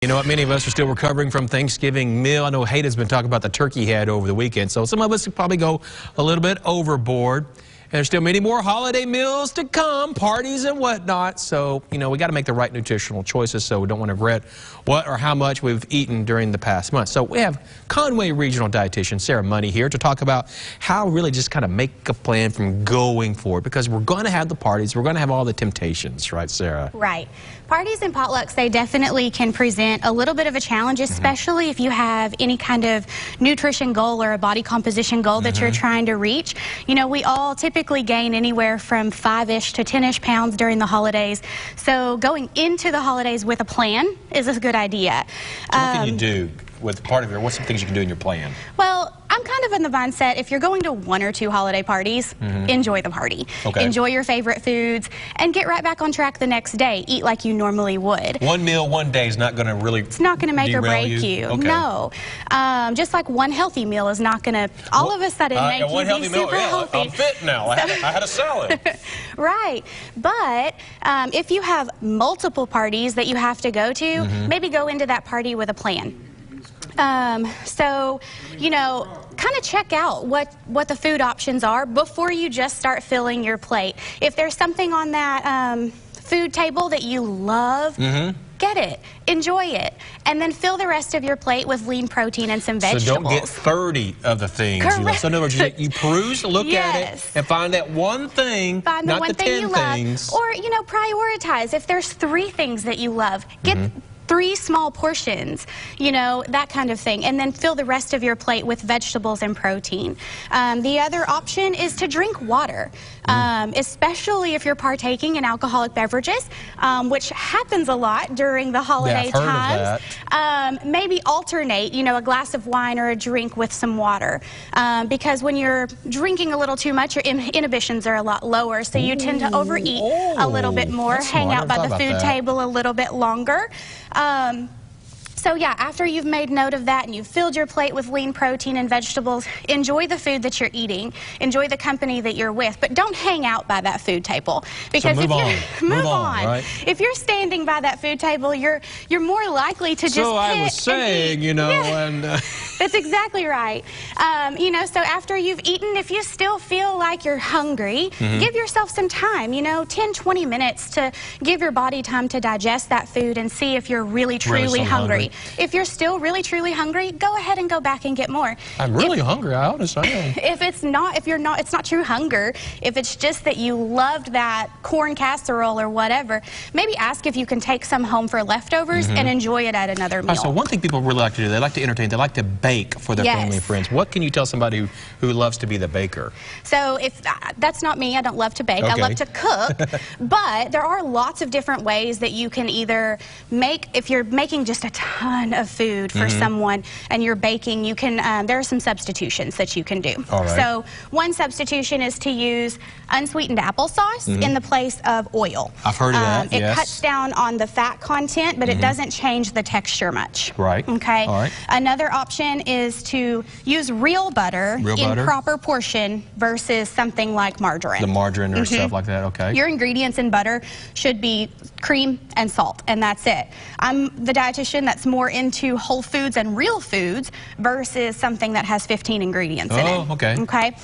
You know what? Many of us are still recovering from Thanksgiving meal. I know Hayden's been talking about the turkey he had over the weekend, so some of us could probably go a little bit overboard. And there's still many more holiday meals to come, parties and whatnot. So, we got to make the right nutritional choices so we don't want to regret what or how much we've eaten during the past month. So we have Conway Regional dietitian Sarah Money here to talk about how really just kind of make a plan from going forward, because we're going to have the parties, we're going to have all the temptations, right, Sarah? Right. Parties and potlucks, they definitely can present a little bit of a challenge, especially if you have any kind of nutrition goal or a body composition goal that you're trying to reach. We all typically gain anywhere from 5-ish to 10-ish pounds during the holidays. So going into the holidays with a plan is a good idea. So what can you do with what's some things you can do in your plan? Well, I'm kind of in the mindset, if you're going to 1 or 2 holiday parties, enjoy the party. Okay. Enjoy your favorite foods and get right back on track the next day. Eat like you normally would. One meal, one day is not going to really It's not going to make or break you. Okay. No. Just like one healthy meal is not going to all of a sudden make you be super healthy. I'm fit now. I had a salad. Right. But if you have multiple parties that you have to go to, maybe go into that party with a plan. Kind of check out what the food options are before you just start filling your plate. If there's something on that food table that you love, get it, enjoy it, and then fill the rest of your plate with lean protein and some vegetables. So don't get 30 of the things you love. So in other words, you peruse, look at it, and find that one thing, find the not one the thing 10 you love. things. Or, prioritize. If there's 3 things that you love, get 3 small portions, that kind of thing, and then fill the rest of your plate with vegetables and protein. The other option is to drink water, especially if you're partaking in alcoholic beverages, which happens a lot during the holiday times. Maybe alternate, a glass of wine or a drink with some water, because when you're drinking a little too much, your inhibitions are a lot lower, so you tend to overeat a little bit more, hang out by the food table a little bit longer. So yeah, after you've made note of that and you've filled your plate with lean protein and vegetables, enjoy the food that you're eating, enjoy the company that you're with, but don't hang out by that food table. Because so move on. Right? If you're standing by that food table, you're more likely to just So I was saying, and that's exactly right. So after you've eaten, if you still feel like you're hungry, give yourself some time, 10, 20 minutes to give your body time to digest that food and see if you're really, truly hungry. If you're still really, truly hungry, go ahead and go back and get more. I'm really hungry, I honestly am. It's not true hunger, if it's just that you loved that corn casserole or whatever, maybe ask if you can take some home for leftovers and enjoy it at another meal. So one thing people really like to do, they like to entertain, they like to bake for their family and friends. What can you tell somebody who loves to be the baker? So if that's not me, I don't love to bake. I love to cook, but there are lots of different ways that you can either make, if you're making just a ton of food for someone and you're baking, you can there are some substitutions that you can do. So one substitution is to use unsweetened applesauce in the place of oil. I've heard of that. It cuts down on the fat content, but it doesn't change the texture much. Right. Okay. All right. Another option is to use real butter in proper portion versus something like margarine. The margarine or stuff like that. Okay. Your ingredients in butter should be cream and salt, and that's it. I'm the dietitian that's more into whole foods and real foods versus something that has 15 ingredients in it. Okay.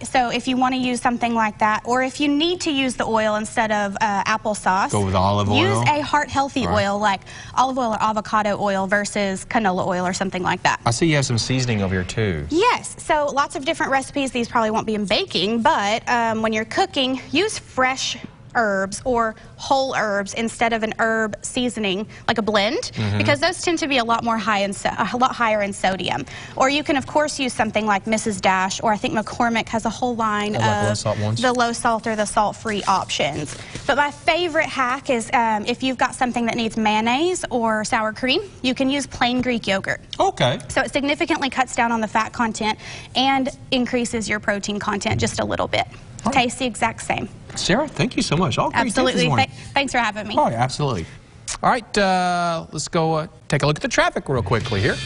So if you want to use something like that, or if you need to use the oil instead of applesauce, go with olive oil. Use a heart-healthy oil like olive oil or avocado oil versus canola oil or something like that. I see you have some seasoning over here too. Yes, so lots of different recipes. These probably won't be in baking, but when you're cooking, use fresh herbs or whole herbs instead of an herb seasoning, like a blend, because those tend to be a lot higher in sodium. Or you can of course use something like Mrs. Dash, or I think McCormick has a whole line of the low salt or the salt-free options. But my favorite hack is if you've got something that needs mayonnaise or sour cream, you can use plain Greek yogurt. Okay. So it significantly cuts down on the fat content and increases your protein content just a little bit. Tastes the exact same. Sarah, thank you so much. All great tips this morning. Thanks for having me. Oh, yeah, absolutely. All right, let's go take a look at the traffic real quickly here.